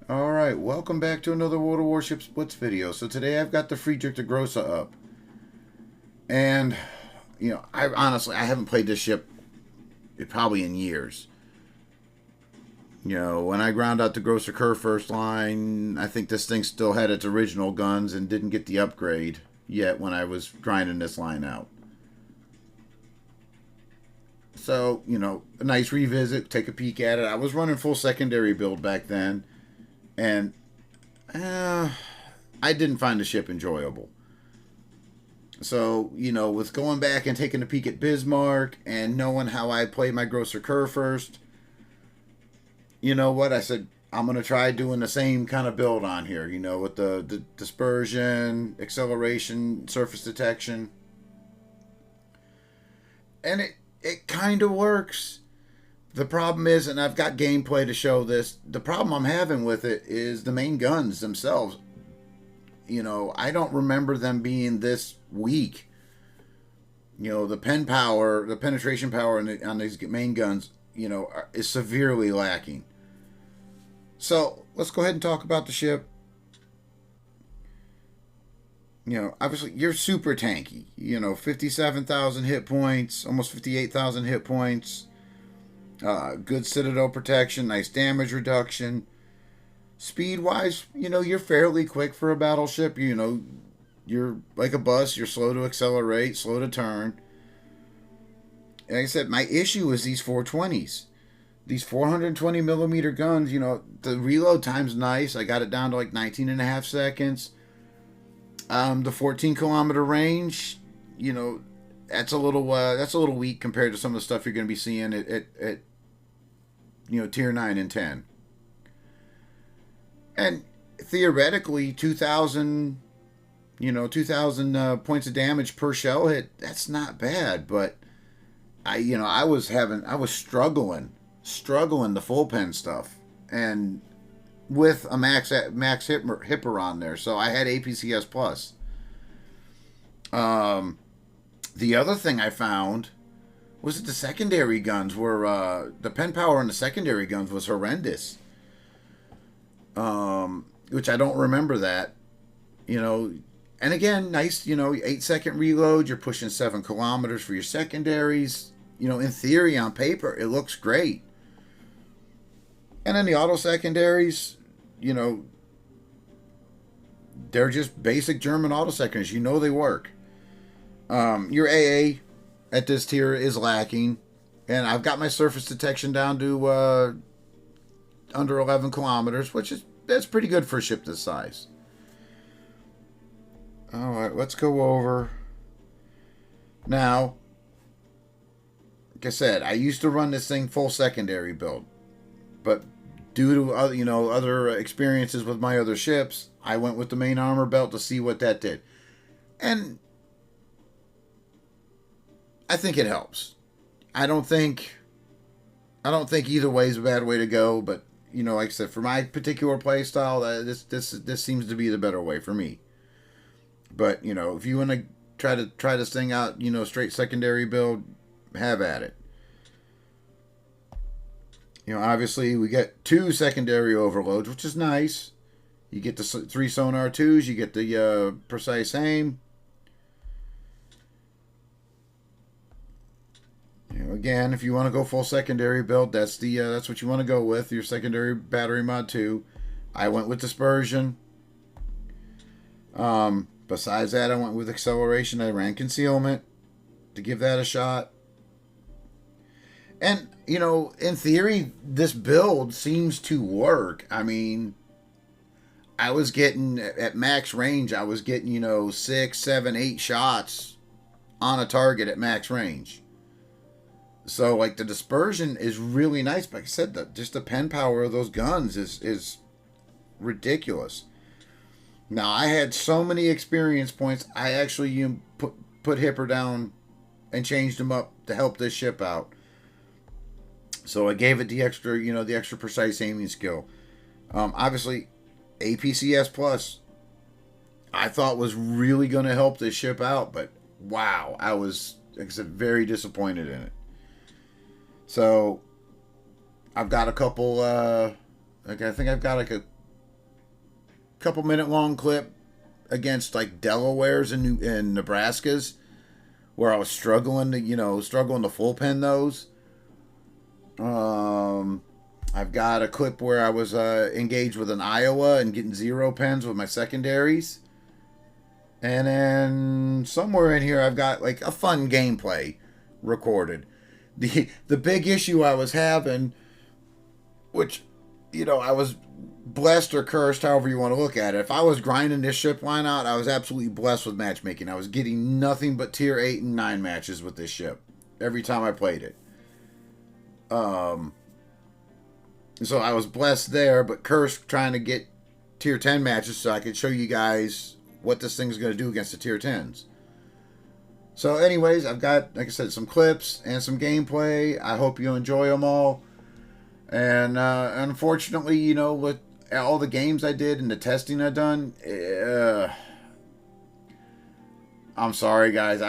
Alright, welcome back to another World of Warships Blitz video. So today I've got the Friedrich de Grosse up. And, I honestly, I haven't played this ship probably in years. When I ground out the Grosser Kerr first line, I think this thing still had its original guns and didn't get the upgrade yet when I was grinding this line out. So, a nice revisit, take a peek at it. I was running full secondary build back then. And I didn't find the ship enjoyable. So, with going back and taking a peek at Bismarck and knowing how I played my Grosser Kerr first, you know what? I said, I'm going to try doing the same kind of build on here, with the dispersion, acceleration, surface detection. And it kind of works. The problem is, and I've got gameplay to show this, the problem I'm having with it is the main guns themselves. I don't remember them being this weak. The pen power, the penetration power on these main guns, is severely lacking. So, let's go ahead and talk about the ship. Obviously, you're super tanky. 57,000 hit points, almost 58,000 hit points. Good citadel protection, nice damage reduction. Speed wise, you're fairly quick for a battleship. You're like a bus, you're slow to accelerate, slow to turn. Like I said, my issue is these 420s. These 420 millimeter guns, the reload time's nice. I got it down to like 19 and a half seconds. The 14-kilometer range, that's a little weak compared to some of the stuff you're going to be seeing at tier 9 and 10. And theoretically 2000 points of damage per shell hit, that's not bad, but I was struggling the full pen stuff, and with a max hipper on there, so I had APCS plus. The other thing I found was that the secondary guns were the pen power on the secondary guns was horrendous. Which I don't remember that. And again, nice, 8-second reload. You're pushing 7 kilometers for your secondaries. In theory, on paper, it looks great. And then the auto secondaries, they're just basic German auto secondaries. They work. Your AA at this tier is lacking. And I've got my surface detection down to under 11 kilometers, that's pretty good for a ship this size. Alright, let's go over. Now, like I said, I used to run this thing full secondary build. But due to other experiences with my other ships, I went with the main armor belt to see what that did. And I think it helps. I don't think either way is a bad way to go, but like I said, for my particular play style, this seems to be the better way for me. But if you want to try this thing out, straight secondary build, have at it. Obviously we get 2 secondary overloads, which is nice. You get the 3 sonar 2s, you get the precise aim. Again, if you want to go full secondary build, that's what you want to go with, your secondary battery mod 2. I went with dispersion. Besides that, I went with acceleration. I ran concealment to give that a shot. And, in theory, this build seems to work. I mean, I was getting, at max range, I was getting, 6, 7, 8 shots on a target at max range. So, like, the dispersion is really nice. But like I said, just the pen power of those guns is ridiculous. Now, I had so many experience points, I actually put Hipper down and changed him up to help this ship out. So I gave it the extra precise aiming skill. Obviously, APCS Plus, I thought was really going to help this ship out, but wow, I was, like I said, very disappointed in it. So I've got a couple. I think I've got like couple minute long clip against like Delaware's and Nebraska's, where I was struggling to, struggling to full pen those. I've got a clip where I was engaged with an Iowa and getting 0 pens with my secondaries. And then somewhere in here, I've got like a fun gameplay recorded. The big issue I was having, which, I was blessed or cursed, however you want to look at it. If I was grinding this ship line out, I was absolutely blessed with matchmaking. I was getting nothing but tier 8 and 9 matches with this ship every time I played it. So I was blessed there, but cursed trying to get tier 10 matches so I could show you guys what this thing's going to do against the tier 10s. So anyways, I've got, like I said, some clips and some gameplay. I hope you enjoy them all. And unfortunately, with all the games I did and the testing I done, I'm sorry, guys.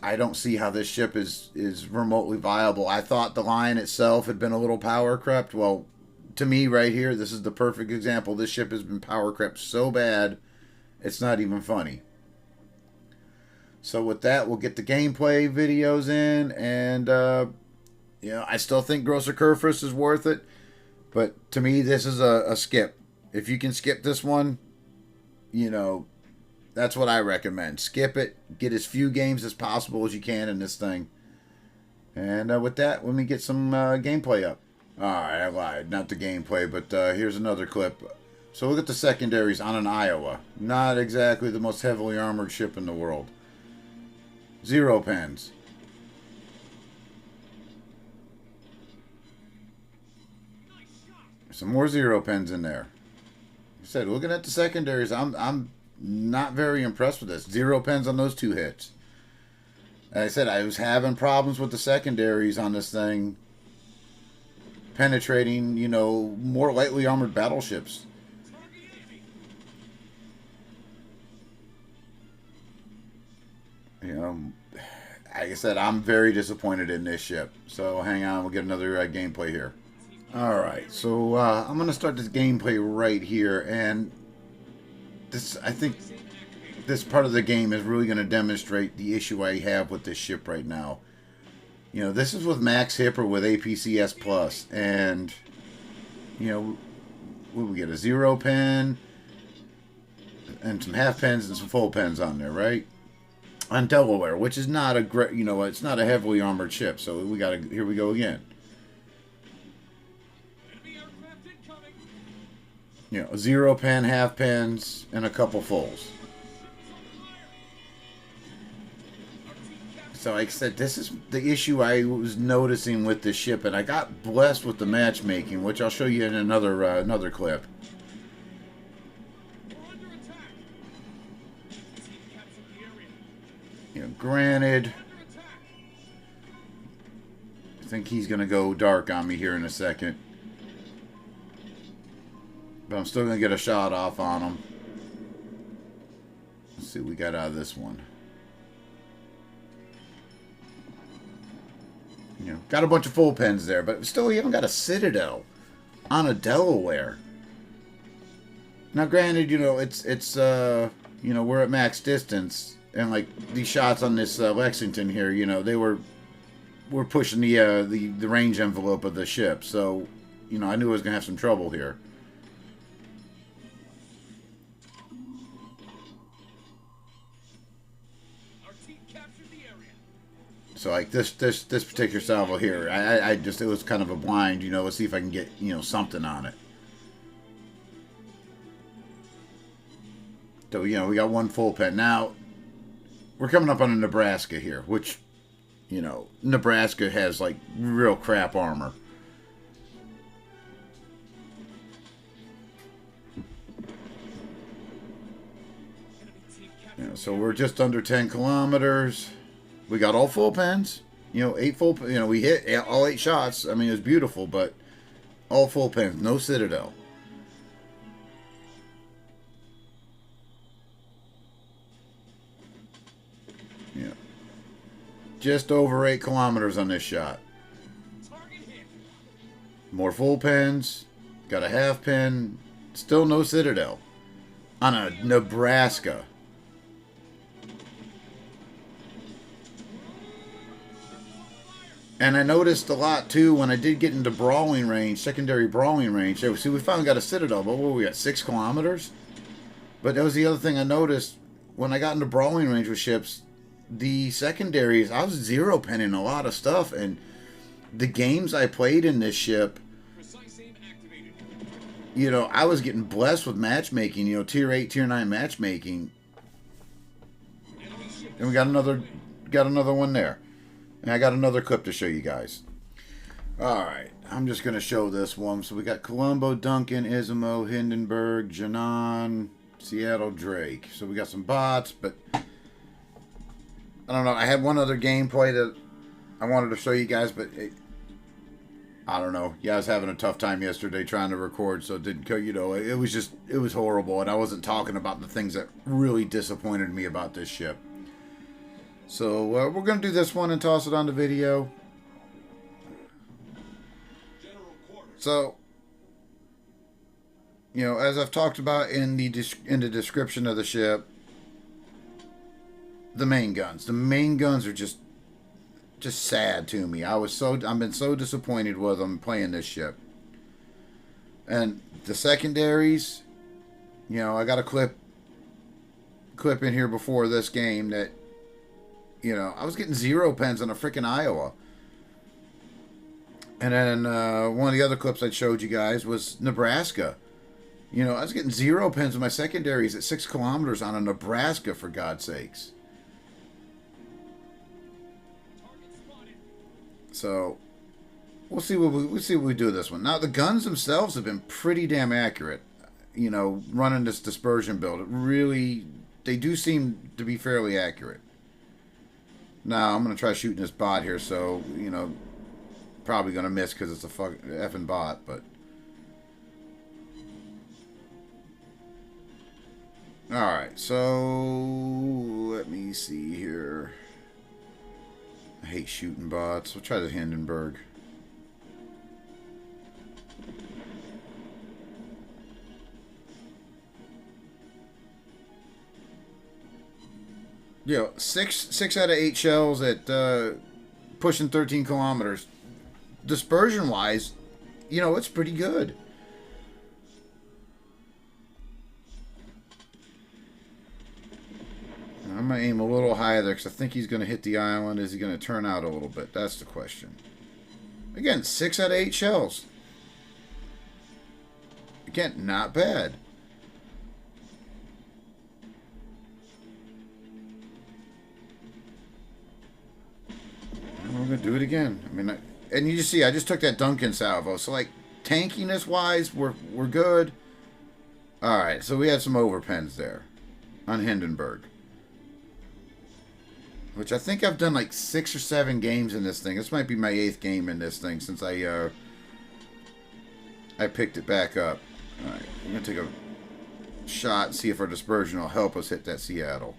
I don't see how this ship is remotely viable. I thought the line itself had been a little power crept. Well, to me right here, this is the perfect example. This ship has been power crept so bad, it's not even funny. So with that, we'll get the gameplay videos in, and I still think Grosser Kurfürst is worth it, but to me, this is a skip. If you can skip this one, that's what I recommend. Skip it. Get as few games as possible as you can in this thing. And with that, let me get some gameplay up. Alright, I lied. Not the gameplay, but here's another clip. So look at the secondaries on an Iowa. Not exactly the most heavily armored ship in the world. 0 pens. Some more 0 pens in there. Like I said, looking at the secondaries, I'm not very impressed with this. 0 pens on those 2 hits. Like I said, I was having problems with the secondaries on this thing penetrating, more lightly armored battleships. Like I said, I'm very disappointed in this ship. So hang on, we'll get another gameplay here. Alright, so I'm going to start this gameplay right here, and I think this part of the game is really going to demonstrate the issue I have with this ship right now. This is with Max Hipper with APCS Plus, and, what we get, a 0 pen, and some half pens and some full pens on there, right? On Delaware, which is not a great, it's not a heavily armored ship, so here we go again. A 0 pen, half pens, and a couple fulls. So like I said, this is the issue I was noticing with this ship, and I got blessed with the matchmaking, which I'll show you in another clip. Granted, I think he's going to go dark on me here in a second. But I'm still going to get a shot off on him. Let's see what we got out of this one. Got a bunch of full pens there, but still we haven't got a Citadel on a Delaware. Now granted, it's we're at max distance, and like these shots on this Lexington here, we're pushing the range envelope of the ship, so I knew I was gonna have some trouble here. So like this particular salvo here, it was kind of a blind, let's see if I can get, something on it. So, we got one full pen. Now, we're coming up on a Nebraska here, which, Nebraska has like real crap armor. So we're just under 10 kilometers. We got all full pens, 8 full, we hit all 8 shots. I mean, it was beautiful, but all full pens, no Citadel. Just over 8 kilometers on this shot. More full pens, got a half pen, still no Citadel. on a Nebraska. And I noticed a lot too when I did get into brawling range, secondary brawling range. See, we finally got a citadel, but what we got, 6 kilometers? But that was the other thing I noticed when I got into brawling range with ships. The secondaries, I was zero penning a lot of stuff, and the games I played in this ship, you know, I was getting blessed with matchmaking, you know, tier 8, tier 9 matchmaking. And we got another one there. And I got another clip to show you guys. Alright, I'm just going to show this one. So we got Colombo, Duncan, Ismo, Hindenburg, Janan, Seattle, Drake. So we got some bots, but I don't know. I had one other gameplay that I wanted to show you guys, but I don't know. Yeah, I was having a tough time yesterday trying to record, so it didn't, you know, it was horrible, and I wasn't talking about the things that really disappointed me about this ship. So we're going to do this one and toss it on the video. So, you know, as I've talked about in the description of the ship, the main guns. The main guns are just sad to me. I've been so disappointed with them playing this ship. And the secondaries, you know, I got a clip in here before this game that, you know, I was getting 0 pens on a freaking Iowa. And then one of the other clips I showed you guys was Nebraska. You know, I was getting 0 pens on my secondaries at 6 kilometers on a Nebraska, for God's sakes. So we'll see what we do with this one. Now the guns themselves have been pretty damn accurate. You know, running this dispersion build, they do seem to be fairly accurate. Now I'm gonna try shooting this bot here, so you know, probably gonna miss because it's a effing bot, but. Alright, so let me see here. I hate shooting bots. We'll try the Hindenburg. You know, 6 out of 8 shells at pushing 13 kilometers. Dispersion-wise, you know, it's pretty good. I'm going to aim a little higher there because I think he's going to hit the island. Is he going to turn out a little bit? That's the question. Again, 6 out of 8 shells. Again, not bad. And we're going to do it again. I mean, and you just see, I just took that Duncan salvo. So, like, tankiness-wise, we're good. All right, so we had some overpens there on Hindenburg. Which I think I've done like 6 or 7 games in this thing. This might be my 8th game in this thing since I picked it back up. Alright, I'm going to take a shot and see if our dispersion will help us hit that Seattle.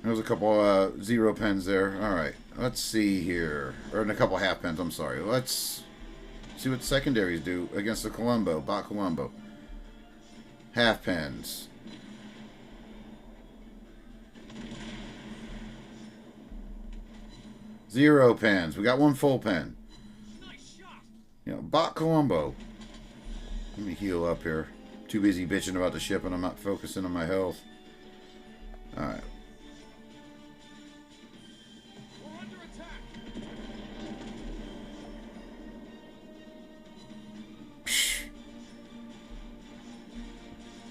There's a couple 0 pens there. Alright, let's see here. Or a couple half pens, I'm sorry. Let's see what secondaries do against the Colombo, bot Colombo. Half pens. 0 pens. We got 1 full pen. You know, bot Colombo. Let me heal up here. Too busy bitching about the ship and I'm not focusing on my health. Alright.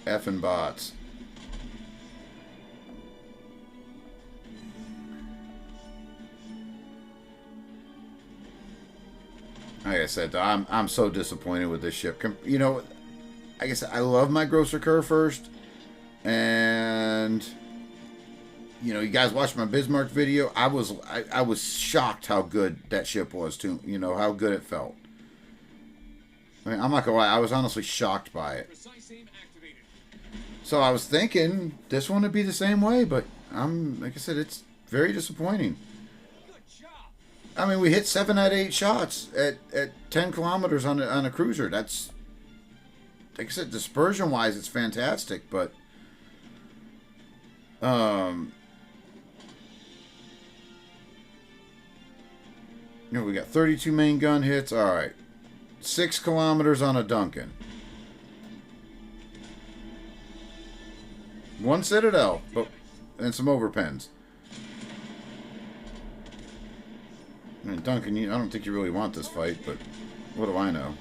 Effing bots. Like I said, I'm so disappointed with this ship. You know, like I said, I love my Grosser Curve first, and you know, you guys watched my Bismarck video. I was shocked how good that ship was too. You know how good it felt. I mean, I'm not gonna lie, I was honestly shocked by it. So I was thinking this one would be the same way, but like I said, it's very disappointing. I mean, we hit 7 out of 8 shots at 10 kilometers on a cruiser. That's like I said, dispersion wise, it's fantastic, but we got 32 main gun hits. All right, 6 kilometers on a Duncan. 1 Citadel, but and some overpens. I mean, Duncan, I don't think you really want this fight, but what do I know?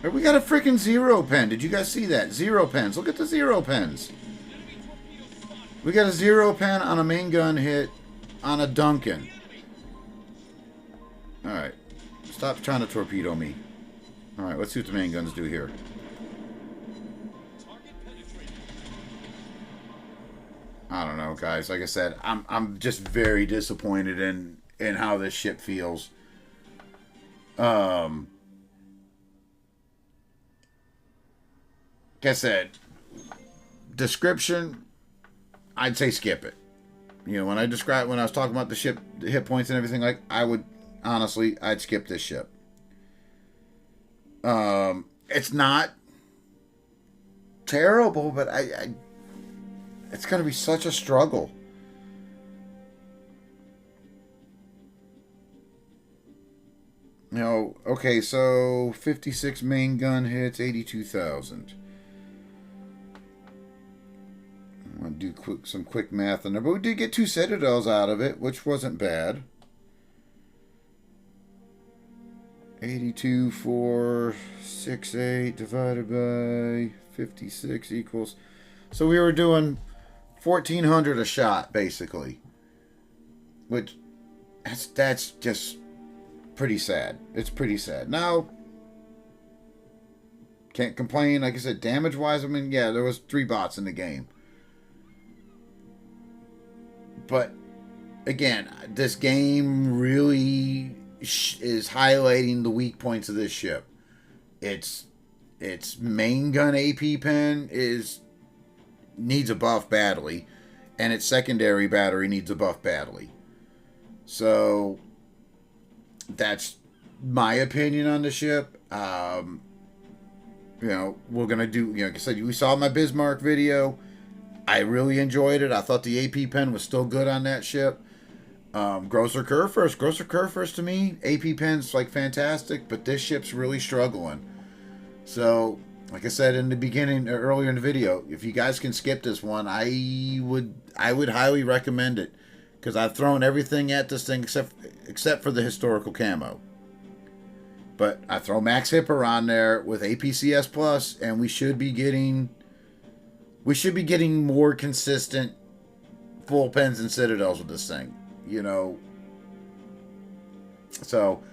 Hey, we got a freaking 0 pen. Did you guys see that? 0 pens. Look at the 0 pens. We got a 0 pen on a main gun hit on a Duncan. Alright. Stop trying to torpedo me. Alright, let's see what the main guns do here. I don't know, guys. Like I said, I'm just very disappointed in how this ship feels. Like I said, description, I'd say skip it. You know, when I was talking about the ship, the hit points and everything, like, I would, honestly, I'd skip this ship. It's not terrible, but it's going to be such a struggle. You know, okay, so 56 main gun hits, 82,000. I'm going to do some quick math on there. But we did get 2 Citadels out of it, which wasn't bad. 82,468 divided by 56 equals... So we were doing 1,400 a shot, basically. Which, that's just pretty sad. It's pretty sad. Now, can't complain. Like I said, damage-wise, I mean, yeah, there was 3 bots in the game. But, again, this game really is highlighting the weak points of this ship. Its main gun AP pen needs a buff badly, and its secondary battery needs a buff badly. So, that's my opinion on the ship. You know, we're going to do, like I said, we saw my Bismarck video. I really enjoyed it. I thought the AP pen was still good on that ship. Grosser Curve to me, AP pen's like fantastic, but this ship's really struggling. So, like I said in the beginning, earlier in the video, if you guys can skip this one, I would highly recommend it, because I've thrown everything at this thing except for the historical camo. But I throw Max Hipper on there with APCS Plus, and we should be getting more consistent full pens and Citadels with this thing, you know. So,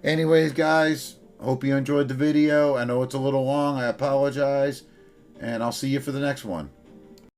anyways, guys, hope you enjoyed the video. I know it's a little long. I apologize. And I'll see you for the next one.